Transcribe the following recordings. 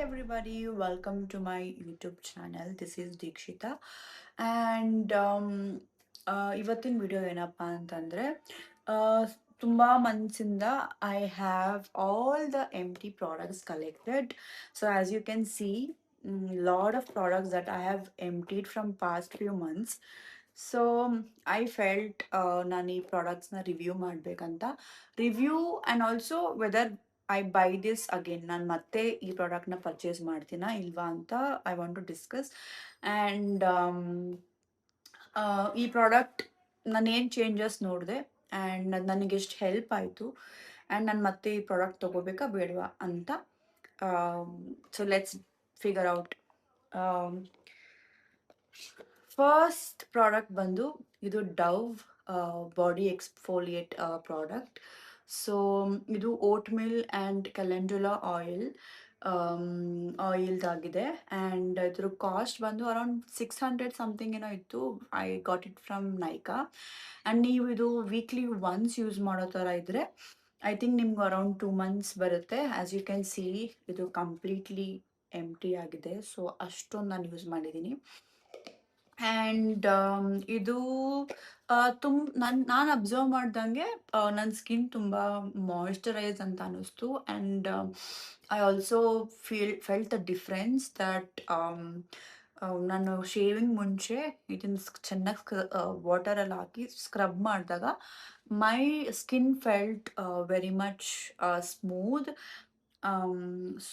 everybody, welcome to my YouTube channel. This is Dikshita and ಇವತ್ತಿನ video ಏನಪ್ಪಾ ಅಂತಂದ್ರೆ ತುಂಬಾ ಮನ್ಸಿಂದ I have all the empty products collected. So as you can see, lot of products that I have emptied from past few months. So I felt ನಾನು ಈ ಪ್ರಾಡಕ್ಟ್ಸ್ನ review ಮಾಡಬೇಕಂತ review and also whether I buy this again ನಾನು ಮತ್ತೆ ಈ ಪ್ರಾಡಕ್ಟ್ನ purchase ಮಾಡ್ತೀನಾ ಇಲ್ವಾ ಅಂತ I want to discuss and ಈ ಪ್ರಾಡಕ್ಟ್ ನಾನು ಏನು ಚೇಂಜಸ್ ನೋಡಿದೆ ಆ್ಯಂಡ್ ಅದು ನನಗೆ ಎಷ್ಟು ಹೆಲ್ಪ್ ಆಯಿತು ಆ್ಯಂಡ್ ನಾನು ಮತ್ತೆ ಈ ಪ್ರಾಡಕ್ಟ್ ತೊಗೋಬೇಕಾ ಬೇಡವಾ ಅಂತ so let's figure out. First product ಬಂದು ಇದು ಡವ್ ಬಾಡಿ ಎಕ್ಸ್ಫೋಲಿಯೇಟ್ ಪ್ರಾಡಕ್ಟ್. ಸೊ ಇದು ಓಟ್ ಮಿಲ್ ಆ್ಯಂಡ್ ಕ್ಯಾಲೆಂಡುಲಾ ಆಯಿಲ್ದಾಗಿದೆ ಆ್ಯಂಡ್ ಇದ್ರ ಕಾಸ್ಟ್ ಬಂದು ಅರೌಂಡ್ 600 ಸಮಥಿಂಗ್ ಏನೋ ಇತ್ತು. I got it from Nykaa and ನೀವು ಇದು ವೀಕ್ಲಿ ಒನ್ಸ್ ಯೂಸ್ ಮಾಡೋ ಥರ ಇದ್ದರೆ ಐ ಥಿಂಕ್ ನಿಮ್ಗೆ ಅರೌಂಡ್ 2 months ಬರುತ್ತೆ. ಆ್ಯಸ್ ಯು ಕ್ಯಾನ್ ಸಿ ಇದು ಕಂಪ್ಲೀಟ್ಲಿ ಎಂಟಿ ಆಗಿದೆ. ಸೊ ಅಷ್ಟೊಂದು ನಾನು ಯೂಸ್ ಮಾಡಿದ್ದೀನಿ ಆ್ಯಂಡ್ ಇದು ನಾನು ಅಬ್ಸರ್ವ್ ಮಾಡ್ದಂಗೆ ನನ್ನ ಸ್ಕಿನ್ ತುಂಬ ಮಾಯ್ಶ್ಚರೈಸ್ ಅಂತ ಅನ್ನಿಸ್ತು and I also felt the difference that ನಾನು ಶೇವಿಂಗ್ ಮುಂಚೆ ಇದನ್ನು ಚೆನ್ನಾಗಿ ವಾಟರಲ್ಲಿ ಹಾಕಿ ಸ್ಕ್ರಬ್ ಮಾಡಿದಾಗ ಮೈ skin felt very much smooth.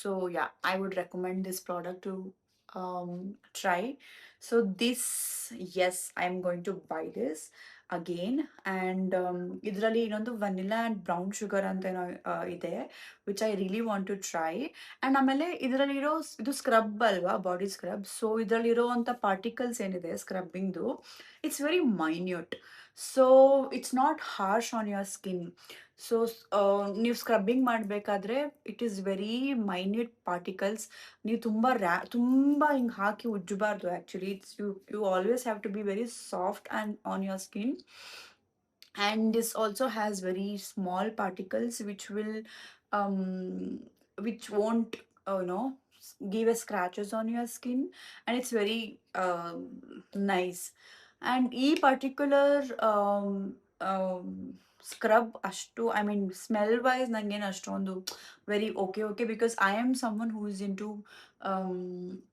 So yeah, I would recommend this product to try. So this, yes, I'm going to buy this again. And ಇದರಲ್ಲಿ ಇನ್ನೊಂದು vanilla and brown sugar ಅಂತ ಏನೋ ಇದೆ, which I really want to try. And ಆಮೇಲೆ ಇದರಲ್ಲಿರೋ ಇದು scrub ಅಲ್ವಾ, body scrub. So ಇದರಲ್ಲಿರೋವಂಥ ಪಾರ್ಟಿಕಲ್ಸ್ ಏನಿದೆ ಸ್ಕ್ರಬ್ಬಿಂಗ್ದು, it's very minute. So it's not harsh on your skin. So ನೀವು ಸ್ಕ್ರಬ್ಬಿಂಗ್ ಮಾಡಬೇಕಾದ್ರೆ it is very minute particles. ನೀವು ತುಂಬ ಹಿಂಗೆ ಹಾಕಿ ಉಜ್ಜಬಾರ್ದು. Actually it's you always have to be very soft and on your skin. And this also has very small particles which won't give a scratches on your skin, and it's very nice. And e particular scrub ashtu, I mean smell wise nangen ashtondu very okay because I am someone who is into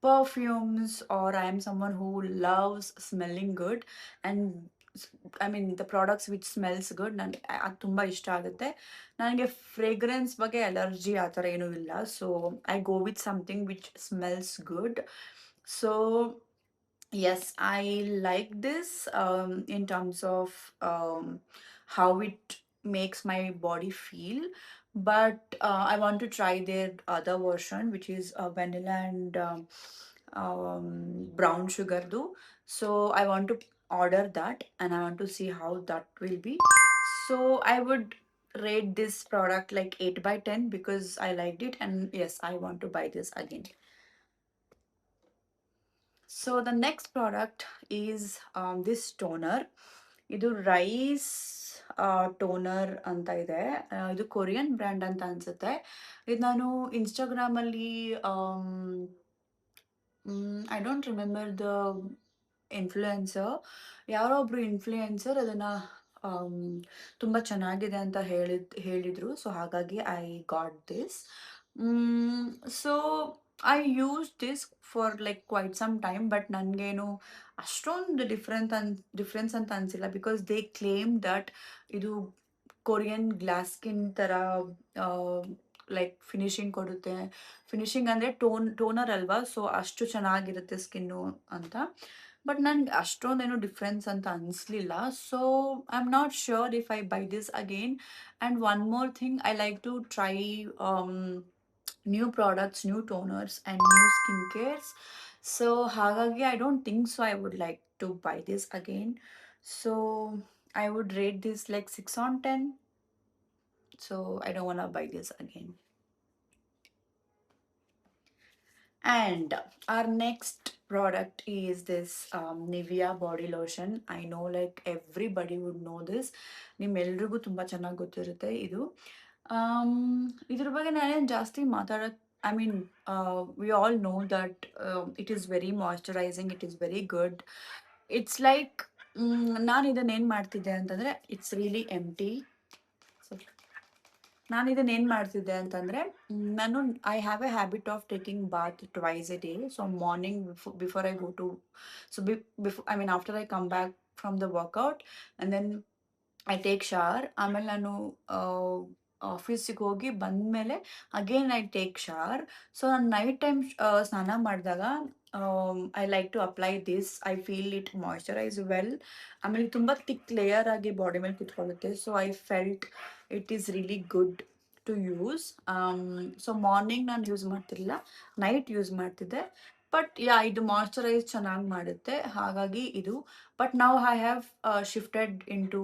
perfumes, or I am someone who loves smelling good, and I mean the products which smells good ನನಗೆ ಅದು ತುಂಬ ಇಷ್ಟ ಆಗುತ್ತೆ. ನನಗೆ fragrance ಬಗ್ಗೆ allergy ಆ ಥರ ಏನೂ ಇಲ್ಲ. So I go with something which smells good. So yes, I like this in terms of how it makes my body feel. But I want to try their other version, which is vanilla and brown sugar do. So I want to order that and I want to see how that will be. So I would rate this product like 8/10 because I liked it, and yes, I want to buy this again. So the next product is this toner. ಇದು rice toner ಅಂತ ಇದೆ. ಇದು Korean brand ಅಂತ ಅನ್ಸುತ್ತೆ. ಇದು ನಾನು ಇನ್ಸ್ಟಾಗ್ರಾಮಲ್ಲಿ I don't remember the influencer, ಯಾರೋ ಒಬ್ರು ಇನ್ಫ್ಲುಯೆನ್ಸರ್ ಅದನ್ನು ತುಂಬ ಚೆನ್ನಾಗಿದೆ ಅಂತ ಹೇಳಿದರು. ಸೊ ಹಾಗಾಗಿ I got this. So I use this for like quite some time, but ನನಗೇನು ಅಷ್ಟೊಂದು ಡಿಫ್ರೆನ್ಸ್ ಅಂತ ಅನಿಸಿಲ್ಲ. ಬಿಕಾಸ್ ದೇ ಕ್ಲೇಮ್ ದಟ್ ಇದು ಕೊರಿಯನ್ ಗ್ಲಾಸ್ ಸ್ಕಿನ್ ಥರ ಲೈಕ್ ಫಿನಿಶಿಂಗ್ ಕೊಡುತ್ತೆ. ಫಿನಿಶಿಂಗ್ ಅಂದರೆ ಟೋನರ್ ಅಲ್ವಾ, ಸೊ ಅಷ್ಟು ಚೆನ್ನಾಗಿರುತ್ತೆ ಸ್ಕಿನ್ನು ಅಂತ. ಬಟ್ ನನಗೆ ಅಷ್ಟೊಂದೇನು ಡಿಫ್ರೆನ್ಸ್ ಅಂತ ಅನಿಸ್ಲಿಲ್ಲ. So I am not sure if I buy this again. And one more thing, I like to try new products, new toners and new skincares. So ಹಾಗಾಗಿ I don't think so I would like to buy this again. So I would rate this like 6/10. So I don't want to buy this again. And our next product is this Nivea body lotion. I know like everybody would know this. ನಿಮ್ಮೆಲ್ರಿಗೂ ತುಂಬ ಚೆನ್ನಾಗಿ ಗೊತ್ತಿರುತ್ತೆ ಇದು. ಇದ್ರ ಬಗ್ಗೆ ನಾನೇನು ಜಾಸ್ತಿ I mean, we all know that it is very moisturizing, it is very good. It's like, ನಾನು ಇದನ್ನ ಏನು ಮಾಡ್ತಿದ್ದೆ ಅಂತಂದರೆ, ಇಟ್ಸ್ ರಿಯಲಿ ಎಂಟಿ. ಸೊ ನಾನು ಇದನ್ನ ಏನು ಮಾಡ್ತಿದ್ದೆ ಅಂತಂದರೆ, ನಾನು I have a habit of taking bath twice a day. So morning before I go to, so before I mean after I come back from the workout, and then I take shower. ಆಮೇಲೆ ನಾನು ಆಫೀಸಿಗೆ ಹೋಗಿ ಬಂದಮೇಲೆ again I take shower. So ನಾನು night time ಸ್ನಾನ ಮಾಡಿದಾಗ I like to apply this. I feel it moisturise well. ಆಮೇಲೆ ತುಂಬ ಥಿಕ್ ಲೇಯರ್ ಆಗಿ ಬಾಡಿ ಮೇಲೆ ಕುತ್ಕೊಳ್ಳುತ್ತೆ. So I felt it is really good to use. So morning ನಾನು use ಮಾಡ್ತಿರಲಿಲ್ಲ, ನೈಟ್ ಯೂಸ್ ಮಾಡ್ತಿದ್ದೆ. ಬಟ್ ಯಾ, ಇದು ಮಾಯ್ಶ್ಚರೈಸ್ ಚೆನ್ನಾಗಿ ಮಾಡುತ್ತೆ, ಹಾಗಾಗಿ ಇದು. ಬಟ್ ನಾವು I have shifted into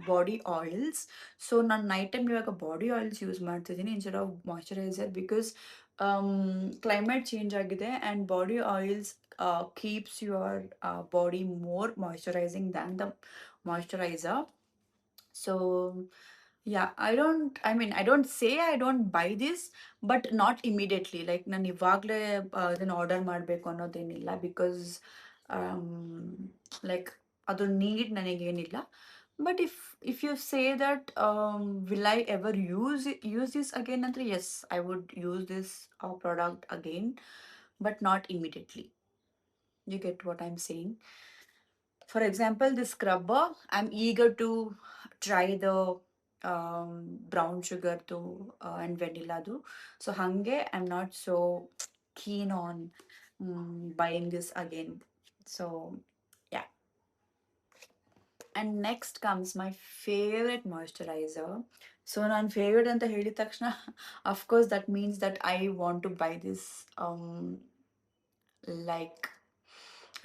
body oils. So ನಾನು ನೈಟ್ ಟೈಮ್ ಇವಾಗ ಬಾಡಿ ಆಯಿಲ್ಸ್ ಯೂಸ್ ಮಾಡ್ತಿದ್ದೀನಿ instead of moisturiser, because climate change ಆಗಿದೆ and body oils keeps your body more moisturising than the moisturiser. So yeah, I don't say I don't buy this, but not immediately. Like ನಾನು ಇವಾಗಲೇ ಇದನ್ನು order ಮಾಡಬೇಕು ಅನ್ನೋದೇನಿಲ್ಲ, because like ಅದು need ನನಗೇನಿಲ್ಲ. But if you say that will I ever use this again ಅಂದರೆ, yes, I would use this product again, but not immediately. You get what I'm saying? For example, this scrubber, I'm eager to try the brown sugar to and vanilla do. So hange, I'm not so keen on buying this again. So yeah. And next comes my favorite moisturizer. So ನನ್ನ favourite ಅಂತ ಹೇಳಿದ ತಕ್ಷಣ of course that means that I want to buy this. Like,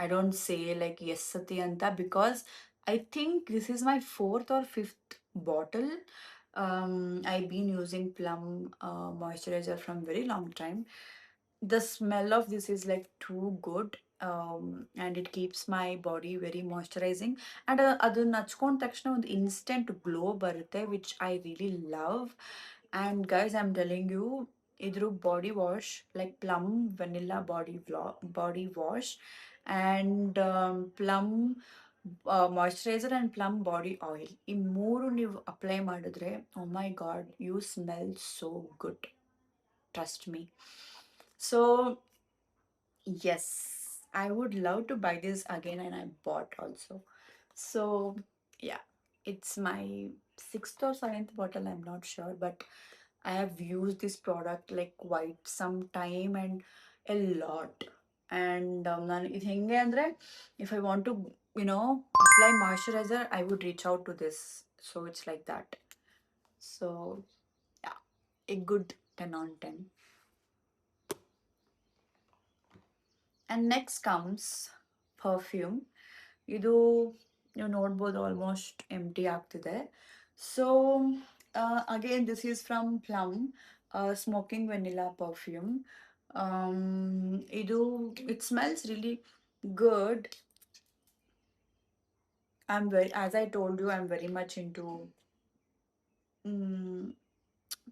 I don't say like yes sati anta, because I think this is my fourth or fifth bottle. I've been using Plum moisturizer from very long time. The smell of this is like too good, and it keeps my body very moisturizing. And ಅದನ್ನ ಹಚ್ಕೊಂಡ ತಕ್ಷಣ ಒಂದು instant glow ಬರುತ್ತೆ, which I really love. And guys, I'm telling you, ಇದ್ರ body wash like plum vanilla body wash and plum moisturiser and plum body oil, ಈ ಮೂರು ನೀವು apply ಮಾಡಿದ್ರೆ, oh my god, you smell so good, trust me. So yes, I would love to buy this again, and I bought also. So yeah, it's my sixth or seventh bottle, I'm not sure, but I have used this product like quite some time and a lot. And ನಾನು ಇದು ಹೆಂಗೆ ಅಂದರೆ, if I want to, apply moisturizer, I would reach out to this. So it's like that. So yeah, a good 10 on 10. And next comes perfume. ಇದು ನೀವು ನೋಡ್ಬೋದು almost empty ಆಗ್ತಿದೆ. So again this is from plum smoking vanilla perfume. ಇದು it smells really good. as I told you, I'm very much into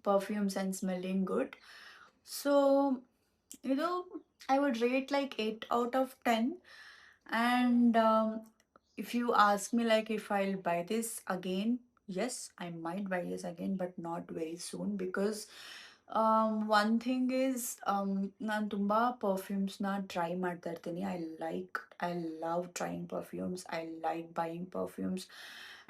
perfumes and smelling good. So I would rate like 8 out of 10. And if you ask me like if I'll buy this again, yes, I might buy this again, but not very soon, because one thing is, ನಾನು ತುಂಬ ಪರ್ಫ್ಯೂಮ್ಸ್ನ try ಮಾಡ್ತಾ ಇರ್ತೀನಿ. I love trying perfumes, I like buying perfumes.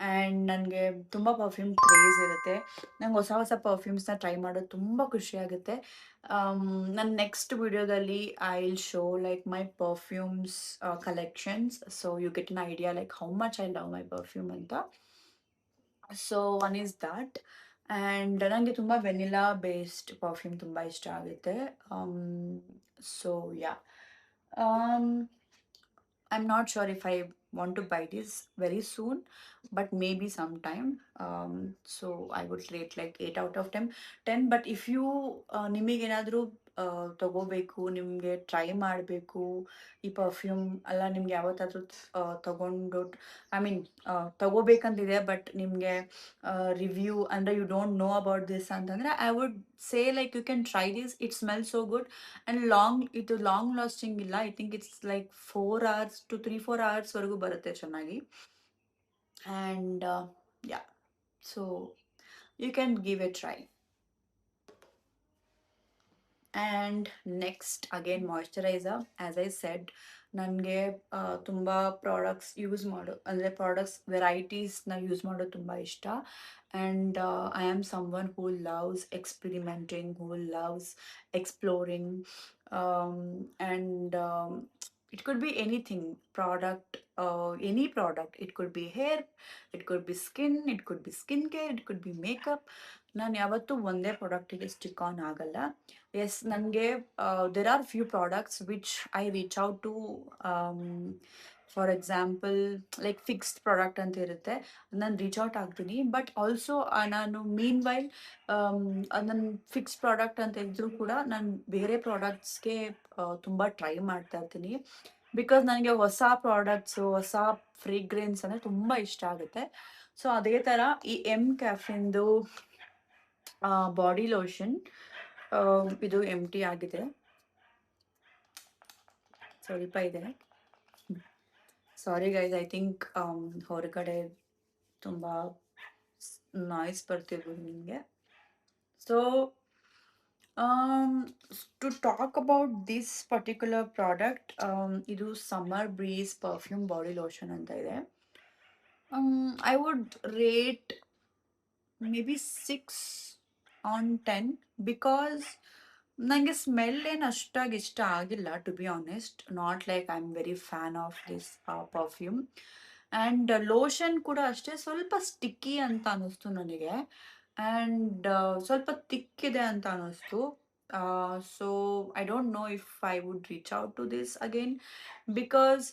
And ನನಗೆ ತುಂಬ perfume craze ಇರುತ್ತೆ. ನಂಗೆ ಹೊಸ ಹೊಸ ಪರ್ಫ್ಯೂಮ್ಸ್ನ ಟ್ರೈ ಮಾಡೋದು ತುಂಬ ಖುಷಿಯಾಗುತ್ತೆ. ನನ್ನ ನೆಕ್ಸ್ಟ್ ವಿಡಿಯೋದಲ್ಲಿ I will show like my perfumes collections, so you get an idea like how much I love my perfume ಅಂತ. So one is that. And ನನಗೆ ತುಂಬ ವೆನಿಲಾ ಬೇಸ್ಡ್ ಪರ್ಫ್ಯೂಮ್ ತುಂಬ ಇಷ್ಟ ಆಗುತ್ತೆ. So yeah, I'm not sure if I want to buy this very soon, but maybe sometime. So I would rate like 8 out of 10. But if you ನಿಮಗೇನಾದರೂ ತಗೋಬೇಕು, ನಿಮಗೆ try ಮಾಡಬೇಕು ಈ ಪರ್ಫ್ಯೂಮ್ ಅಲ್ಲ, ನಿಮ್ಗೆ ಯಾವತ್ತಾದ್ರೂ ತಗೊಂಡು ಐ ಮೀನ್ ತಗೋಬೇಕಂತಿದೆ, ಬಟ್ ನಿಮಗೆ ರಿವ್ಯೂ ಅಂದರೆ you don't know about this ಅಂತಂದರೆ I would say like you can try this. It smell so good and ಇದು ಲಾಂಗ್ ಲಾಸ್ಟಿಂಗ್ ಇಲ್ಲ. I think it's like 4 hours to 3-4 hours ಬರುತ್ತೆ ಚೆನ್ನಾಗಿ. And yeah, so you can give a try. And next again moisturiser. As I said, ನನಗೆ ತುಂಬ products use ಅಂದರೆ products ವೆರೈಟೀಸ್ನ use ಮಾಡೋದು ತುಂಬ ಇಷ್ಟ. And I am someone who loves experimenting, who loves exploring, and it could be anything product, any product. It could be hair, it could be skin, it could be skincare, it could be makeup. ನಾನು ಯಾವತ್ತೂ ಒಂದೇ ಪ್ರಾಡಕ್ಟಿಗೆ stick on ಆಗಲ್ಲ. Yes, ನನಗೆ there are few products which I reach out to. For example like fixed product ಅಂತ ಇರುತ್ತೆ, ನಾನು reach out ಆಗ್ತೀನಿ. ಬಟ್ ಆಲ್ಸೋ ನಾನು ಮೀನ್ ವೈಲ್ ನನ್ನ ಫಿಕ್ಸ್ಡ್ ಪ್ರಾಡಕ್ಟ್ ಅಂತ ಇದ್ದರೂ ಕೂಡ ನಾನು ಬೇರೆ ಪ್ರಾಡಕ್ಟ್ಸ್ಗೆ ತುಂಬ ಟ್ರೈ ಮಾಡ್ತಾ ಇರ್ತೀನಿ. ಬಿಕಾಸ್ ನನಗೆ ಹೊಸ ಪ್ರಾಡಕ್ಟ್ಸು, ಹೊಸ ಫ್ರೇಗ್ರೆನ್ಸ್ ಅಂದರೆ ತುಂಬ ಇಷ್ಟ ಆಗುತ್ತೆ. ಸೊ ಅದೇ ಥರ ಈ ಕೆಫಿನ್ದು ಬಾಡಿ ಲೋಷನ್, ಇದು ಎಂಟಿ ಆಗಿದೆ, ಸ್ವಲ್ಪ ಇದೆ. ಸಾರಿ ಗೈಸ್, ಐ ಥಿಂಕ್ ಹೊರಗಡೆ ತುಂಬ ನಾಯ್ಸ್ ಬರ್ತಿರ್ಬೋದು ನಿಮಗೆ. So to talk about this particular product, ಇದು summer breeze perfume body lotion ಅಂತ ಇದೆ. I would rate maybe 6/10 because ನನಗೆ ಸ್ಮೆಲ್ ಏನು ಅಷ್ಟಾಗಿ ಇಷ್ಟ ಆಗಿಲ್ಲ, to be honest. Not like I am very fan of this perfume. And lotion ಕೂಡ ಅಷ್ಟೇ ಸ್ವಲ್ಪ ಸ್ಟಿಕ್ಕಿ ಅಂತ ಅನ್ನಿಸ್ತು ನನಗೆ, ಆ್ಯಂಡ್ ಸ್ವಲ್ಪ ತಿಕ್ಕಿದೆ ಅಂತ ಅನ್ನಿಸ್ತು. So I don't know if I would reach out to this again, because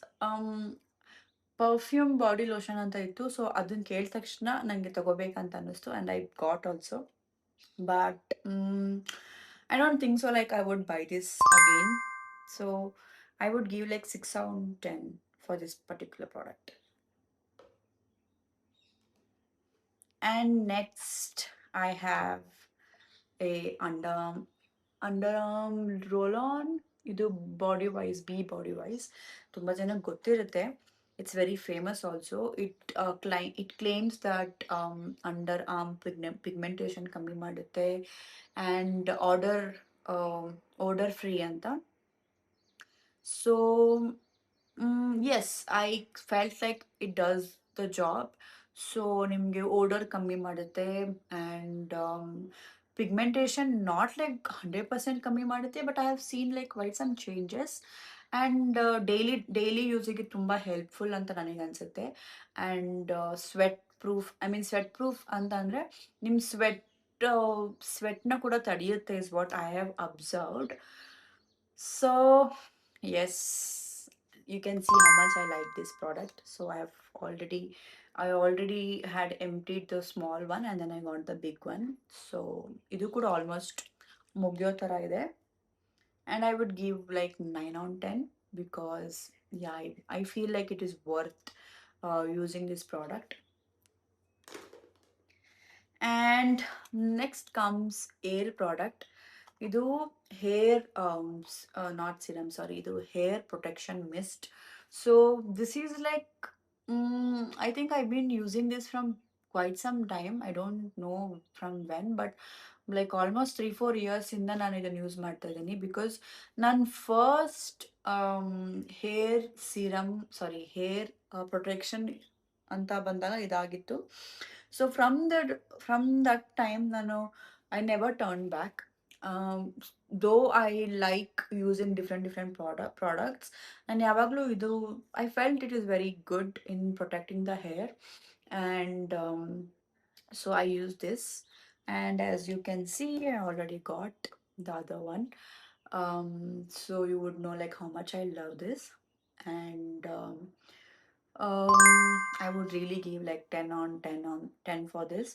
perfume body lotion ಅಂತ ಇತ್ತು. ಸೊ ಅದನ್ನ ಕೇಳಿದ ತಕ್ಷಣ ನನಗೆ ತಗೋಬೇಕಂತ ಅನ್ನಿಸ್ತು, and I got also. But I don't think so like I would buy this again. So I would give like 6/10 for this particular product. And next I have a underarm roll-on. ಇದು body wise, body wise ತುಂಬ ಜನಕ್ಕೆ ಗೊತ್ತಿರುತ್ತೆ. It's very famous also. It claims that underarm pigmentation ಕಮ್ಮಿ ಮಾಡುತ್ತೆ and odour free ಅಂತ. So yes, I felt like it does the job. So ನಿಮಗೆ odour ಕಮ್ಮಿ ಮಾಡುತ್ತೆ ಆ್ಯಂಡ್ ಪಿಗ್ಮೆಂಟೇಷನ್ ನಾಟ್ ಲೈಕ್ 100% ಕಮ್ಮಿ ಮಾಡುತ್ತೆ, but I have seen like white some changes. And daily ಯೂಸಿಗೆ ತುಂಬ ಹೆಲ್ಪ್ಫುಲ್ ಅಂತ ನನಗೆ ಅನಿಸುತ್ತೆ. ಆ್ಯಂಡ್ ಸ್ವೆಟ್ ಪ್ರೂಫ್ ಅಂತ ಅಂದರೆ ನಿಮ್ಮ ಸ್ವೆಟ್ನ ಕೂಡ ತಡೆಯುತ್ತೆ, is what I have observed. So yes, you can see how much I like this product. So I already had emptied the small one and then I got the big one. So idu kuda almost mugyo tara ide, and I would give like 9/10 because yeah, I feel like it is worth using this product. And next comes air product. ಇದು hair not serum, sorry, ಇದು hair protection mist. So this is like I think I been using this from quite some time. I don't know from when, but like almost 3-4 ಇಯರ್ಸಿಂದ ನಾನು ಇದನ್ನು use ಮಾಡ್ತಾ ಇದ್ದೀನಿ. Because ನನ್ನ first hair protection ಅಂತ ಬಂದಾಗ ಇದಾಗಿತ್ತು. ಸೊ ಫ್ರಮ್ ದಟ್ ಟೈಮ್ ನಾನು I never turn back. Though I like using different products, and ಯಾವಾಗಲೂ ಇದು I felt it is very good in protecting the hair, and so I use this. And as you can see, I already got the other one, so you would know like how much I love this. And I would really give like 10/10 for this.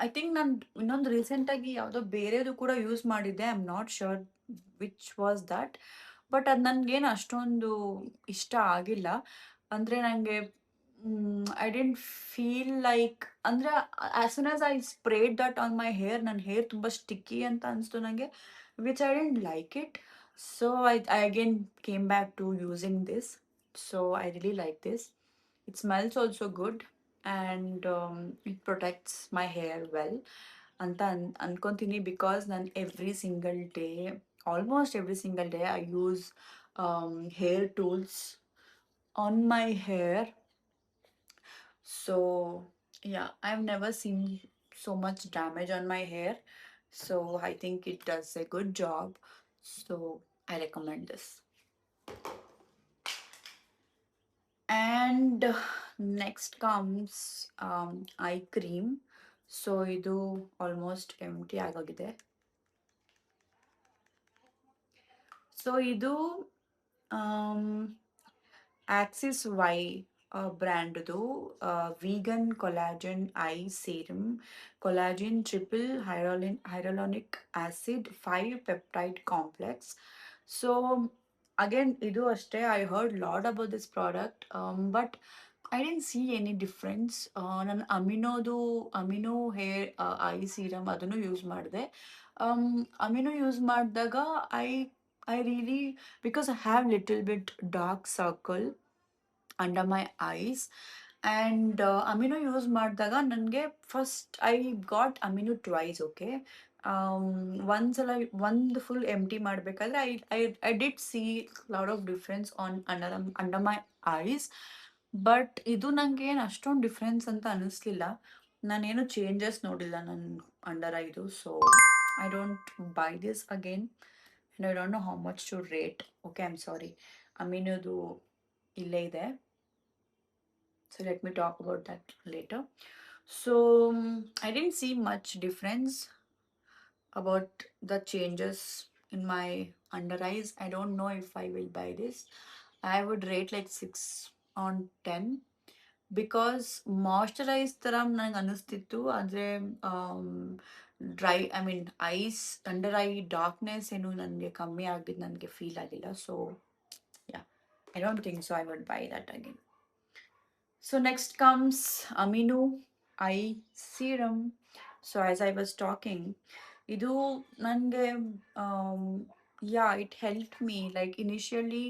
I think ನಾನು ಇನ್ನೊಂದು ರೀಸೆಂಟಾಗಿ ಯಾವುದೋ ಬೇರೆದು ಕೂಡ use ಮಾಡಿದ್ದೆ. I am not sure which was that. But ಅದು ನನಗೇನು ಅಷ್ಟೊಂದು ಇಷ್ಟ ಆಗಿಲ್ಲ. ಅಂದರೆ ನನಗೆ ಐ ಡಿಡ್ಂಟ್ ಫೀಲ್ ಲೈಕ್ ಅಂದರೆ as soon as I sprayed that on my hair, ನನ್ನ ಹೇರ್ ತುಂಬ ಸ್ಟಿಕ್ಕಿ ಅಂತ ಅನಿಸ್ತು ನನಗೆ, which I didn't like it. So I again came back to using this. So I really like this. It smells also good, and it protects my hair well. ಅಂತ ಅನ್ಕೊಂತೀನಿ, because ನಾನು every single day, almost every single day I use hair tools on my hair. So, yeah, I've never seen so much damage on my hair. So, I think it does a good job. So, I recommend this. And next comes eye cream. So, ಇದು almost empty ಆಗೋಗಿದೆ. So ಇದು Axis Y ಬ್ರ್ಯಾಂಡ್ದು vegan collagen eye serum, collagen triple hyaluronic acid 5 peptide complex. So again ಇದು ಅಷ್ಟೇ, I heard lot about this product, but I didn't see any difference. ನಾನು amino hair eye serum ಅದನ್ನು use ಮಾಡಿದೆ. Amino use ಮಾಡಿದಾಗ I I really, because I have little bit dark circle under my eyes, and amino use ಮಾಡಿದಾಗ ನನಗೆ first I got amino twice. Okay, ಒಂದ್ಸಲ ಒಂದು full ಎಂಟಿ ಮಾಡಬೇಕಾದ್ರೆ I I I did C lot of difference on under my ice. But ಇದು ನನಗೆ ಏನು ಅಷ್ಟೊಂದು difference ಅಂತ ಅನ್ನಿಸ್ಲಿಲ್ಲ. ನಾನೇನು ಚೇಂಜಸ್ ನೋಡಿಲ್ಲ ನನ್ನ ಅಂಡರ್ ಐದು. So I don't by this again, and I don't know how much to rate. Okay, I'm sorry. Aminudu ಇಲ್ಲೇ ಇದೆ. So let me talk about that later. So I didn't see much difference about the changes in my under eyes. I don't know if I will buy this. I would rate like 6 on 10, because moisturise ಥರ ನನಗೆ ಅನ್ನಿಸ್ತಿತ್ತು. ಆದರೆ dry, I mean ice under I darkness ಏನು ನನಗೆ ಕಮ್ಮಿ ಆಗಿದ್ದು ನನಗೆ feel ಆಗಿಲ್ಲ. So yeah, I don't think so I wood by that again. So next comes Amino Eye Serum. So as I was talking, ಇದು ನನಗೆ yeah it help me. Like initially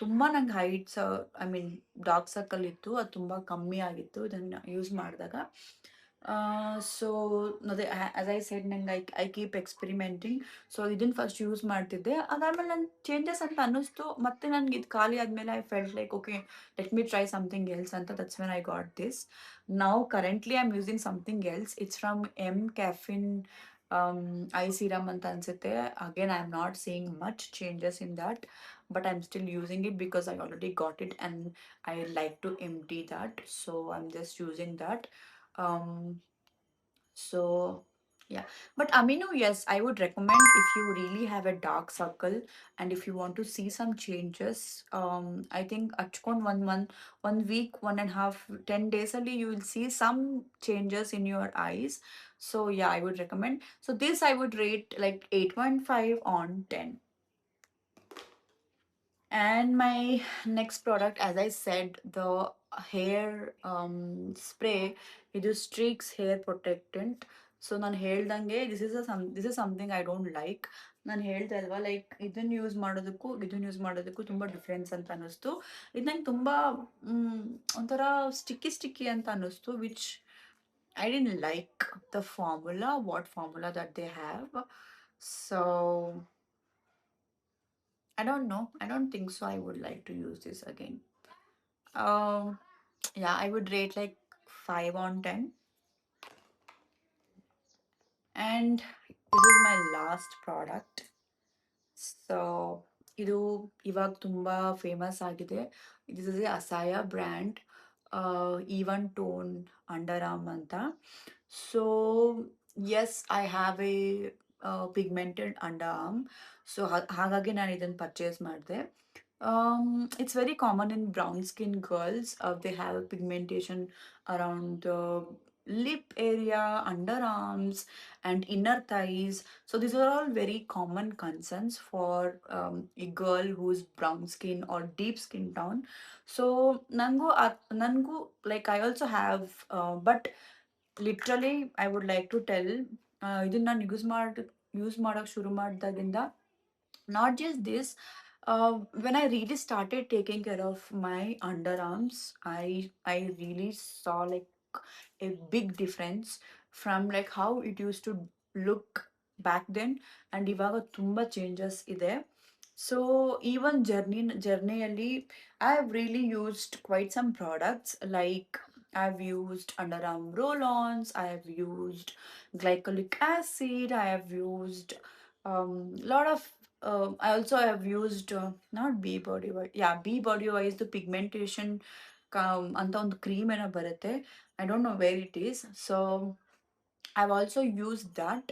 ತುಂಬ ನಂಗೆ heights, I mean dark circle ಇತ್ತು, ಅದು ತುಂಬ ಕಮ್ಮಿ ಆಗಿತ್ತು ಇದನ್ನು ಯೂಸ್ ಮಾಡಿದಾಗ. ಸೊ ಅದೇ ಆಸ್ ಐ ಸೆಡ್, ನಂಗೆ ಐ ಕೀಪ್ ಎಕ್ಸ್ಪೆರಿಮೆಂಟಿಂಗ್. ಸೊ ಇದನ್ನು ಫಸ್ಟ್ ಯೂಸ್ ಮಾಡ್ತಿದ್ದೆ, ಅದಾದಮೇಲೆ ನನ್ನ ಚೇಂಜಸ್ ಅಂತ ಅನ್ನಿಸ್ತು. ಮತ್ತು ನನಗೆ ಇದು ಖಾಲಿ ಆದಮೇಲೆ I felt like okay, let me try something else ಅಂತ. That's when I got this. Now currently I am using something else. It's from M caffeine eye serum ಅಂತ ಅನ್ಸುತ್ತೆ. Again I am not seeing much changes in that, but I'm still using it because I already got it and I like to empty that. So I'm just using that. Um, so yeah, but Amino, yes, I would recommend if you really have a dark circle and if you want to see some changes. I think achkon one week, 1.5, 10 days only you will see some changes in your eyes. So yeah, I would recommend. So this I would rate like 8.5 on 10. And my next product, as I said, the hair spray, it is Streaks Hair Protectant. So ನಾನು ಹೇಳ್ದಂಗೆ this is something I don't like. ನಾನು ಹೇಳ್ದೆ ಅಲ್ವಾ, like ಇದನ್ನು use ಮಾಡೋದಕ್ಕೂ ತುಂಬ difference ಅಂತ ಅನ್ನಿಸ್ತು. ಇದು ನಂಗೆ ತುಂಬ ಒಂಥರ ಸ್ಟಿಕ್ಕಿ ಅಂತ ಅನ್ನಿಸ್ತು, which I didn't like the formula, what formula that they have. So I don't know. I don't think so. I would like to use this again. Um, yeah, I would rate like 5 on 10. And this is my last product. So ಇದು ಇವಾಗ ತುಂಬ famous ಆಗಿದೆ. This is a Asaya brand, even tone underarm ಅಂತ. So yes, I have a pigmented underarm. So ಹಾಗಾಗಿ ನಾನು ಇದನ್ನು purchase ಮಾಡಿದೆ. It's very common in brown skin girls. They have pigmentation around lip area, underarms, and inner thighs. So these are all very common concerns for a girl who's brown skin or deep skin tone. So nangu like I also have, but literally I would like to tell, ಇದನ್ನ ನಾನು use ಮಾಡಕ್ ಶುರು ಮಾಡಿದಾಗಿಂದ, not just this, when I really started taking care of my underarms, I really saw like a big difference from like how it used to look back then, and ಇವಾಗ ತುಂಬಾ changes ಇದೆ. So even journeyಯಲ್ಲಿ I've really used quite some products, like I've used underarm roll-ons, I have used glycolic acid, I have used lot of I also have used not B body wise, yeah, B body wise the pigmentation ಅಂತ ಒಂದು cream ಏನೋ ಬರುತ್ತೆ. I don't know where it is. So I've also used that.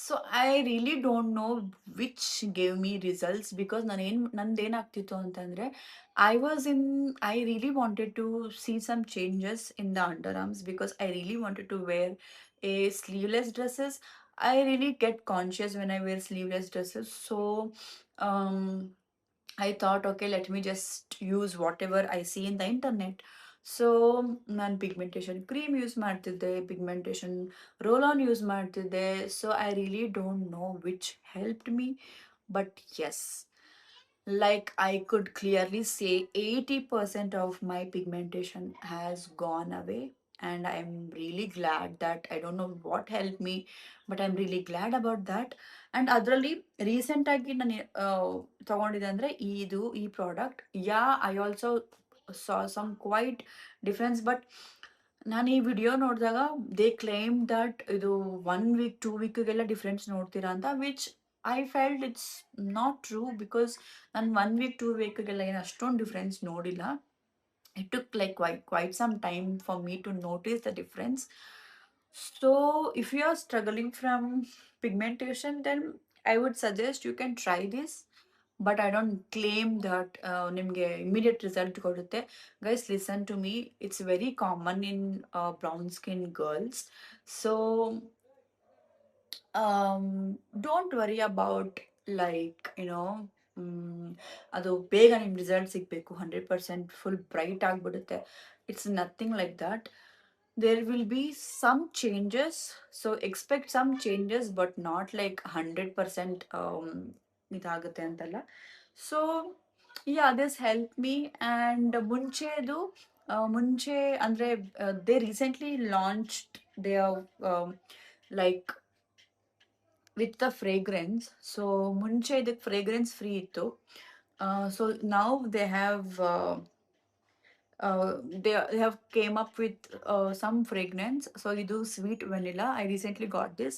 So I really don't know which gave me results, because ನಂದೇನಾಗ್ತಿತ್ತು ಅಂತಂದ್ರೆ, I really wanted to see some changes in the underarms because I really wanted to wear a sleeveless dresses. I really get conscious when I wear sleeveless dresses. So um I thought, okay, let me just use whatever I see in the internet. So, ನಾನು pigmentation cream use ಮಾಡ್ತಿದ್ದೆ, pigmentation roll-on use ಮಾಡ್ತಿದ್ದೆ. So, I really don't know which helped me. But yes, like I could clearly say 80% of my pigmentation has gone away. And I'm really glad that, I don't know what helped me, but I'm really glad about that. And ಅದರಲ್ಲಿ recent ಆಗಿ ನಾನು ತಗೊಂಡಿದ್ದೆ ಅಂದ್ರೆ ಈ product. Yeah, I also saw some quite difference, but ನಾನು ಈ video ನೋಡಿದಾಗ they claim that ಇದು 1 ವೀಕ್ 2 ವೀಕ್ಗೆಲ್ಲ ಡಿಫ್ರೆನ್ಸ್ ನೋಡ್ತೀರಾ ಅಂತ, which I felt it's not true, because ನಾನು 1 ವೀಕ್ 2 ವೀಕ್ಗೆಲ್ಲ ಏನು ಅಷ್ಟೊಂದು ಡಿಫ್ರೆನ್ಸ್ ನೋಡಿಲ್ಲ. It took like quite some time for me to notice the difference. So if you are struggling from pigmentation, then I would suggest you can try this, but I don't claim that ನಿಮಗೆ immediate result ಕೊಡುತ್ತೆ. Guys, listen to me, it's very common in brown skin girls. So don't worry about, like, ಅದು ಬೇಗ ನಿಮ್ಮ result ಸಿಗಬೇಕು, 100% full bright ಆಗಿಬಿಡುತ್ತೆ. It's nothing like that. There will be some changes, so expect some changes, but not like 100% ಇದಾಗುತ್ತೆ ಅಂತಲ್ಲ. So yeah, this help me. And ಮುಂಚೆ ಅಂದರೆ they recently launched they like with the fragrance. So ಮುಂಚೆ ಇದಕ್ಕೆ fragrance free ಇತ್ತು. So now they have came up with some fragrance. So idu sweet vanilla. I recently got this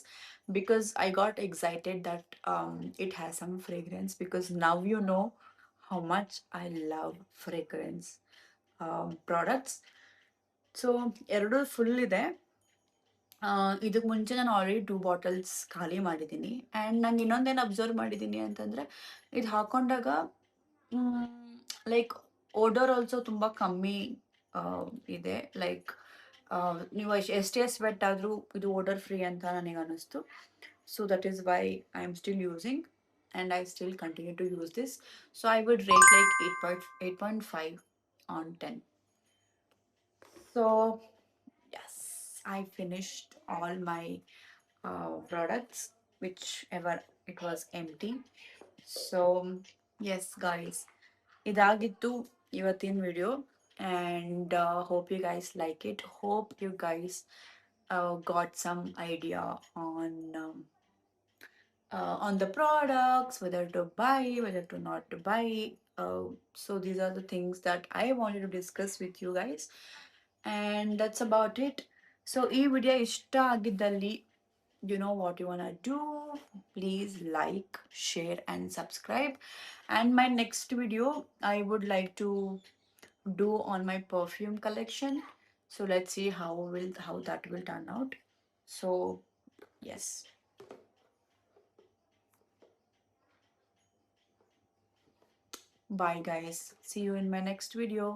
because I got excited that it has some fragrance, because now you know how much I love fragrance products. So ಎರಡು full ಇದೆ. ಇದಕ್ಕೆ ಮುಂಚೆ ನಾನು already 2 bottles ಖಾಲಿ ಮಾಡಿದ್ದೀನಿ. And ನಾನು ಇನ್ನೊಂದೇನು observe ಮಾಡಿದ್ದೀನಿ ಅಂತಂದರೆ, ಇದು ಹಾಕೊಂಡಾಗ ಲೈಕ್ ಓಡರ್ ಆಲ್ಸೋ ತುಂಬ ಕಮ್ಮಿ ಇದೆ. ಲೈಕ್ ನೀವು ಎಷ್ಟೇ ಸ್ವೆಟ್ ಆದರೂ ಇದು ಓಡರ್ ಫ್ರೀ ಅಂತ ನನಗೆ ಅನ್ನಿಸ್ತು. So that is why I am still using, and I still continue to use this. So I would rate like 8.5 on 10. So yes, I finished all my products, whichever it was empty. So yes guys, ಇದಾಗಿತ್ತು ಇವತ್ತಿನ video. And hope you guys like it. Hope you guys got some idea on the products, whether to buy, whether to not to buy. So these are the things that I wanted to discuss with you guys, and that's about it. So ಈ video ಇಷ್ಟ ಆಗಿದ್ದಲ್ಲಿ, you know what you wanna do. Please like, share, and subscribe. And my next video I would like to do on my perfume collection. So let's see how that will turn out. So yes. Bye guys. See you in my next video.